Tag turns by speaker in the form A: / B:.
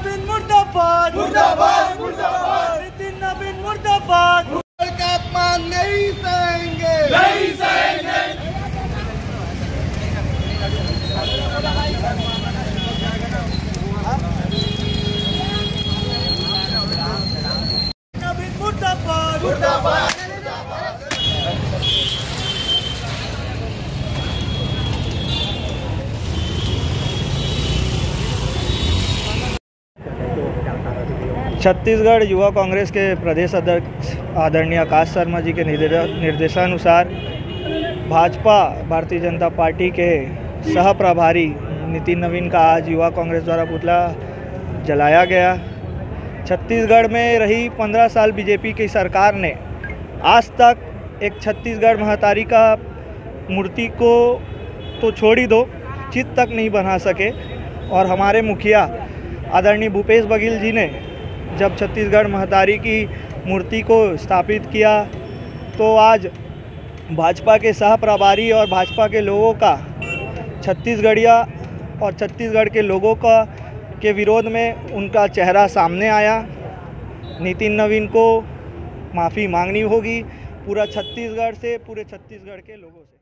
A: नवीन मुर्दाबाद मुर्दाबाद मुर्दाबाद, नितिन नवीन मुर्दाबाद।
B: का अपमान नहीं सहेंगे,
A: नहीं सहेंगे। नवीन मुर्दाबाद मुर्दाबाद।
C: छत्तीसगढ़ युवा कांग्रेस के प्रदेश अध्यक्ष आदरणीय आकाश शर्मा जी के निर्देशानुसार भाजपा भारतीय जनता पार्टी के सह प्रभारी नितिन नवीन का आज युवा कांग्रेस द्वारा पुतला जलाया गया। छत्तीसगढ़ में रही 15 साल बीजेपी की सरकार ने आज तक एक छत्तीसगढ़ महतारी का मूर्ति को तो छोड़ ही दो, चित तक नहीं बना सके। और हमारे मुखिया आदरणीय भूपेश बघेल जी ने जब छत्तीसगढ़ महतारी की मूर्ति को स्थापित किया तो आज भाजपा के सह प्रभारी और भाजपा के लोगों का छत्तीसगढ़िया और छत्तीसगढ़ के लोगों का के विरोध में उनका चेहरा सामने आया। नितिन नवीन को माफ़ी मांगनी होगी पूरे छत्तीसगढ़ के लोगों से।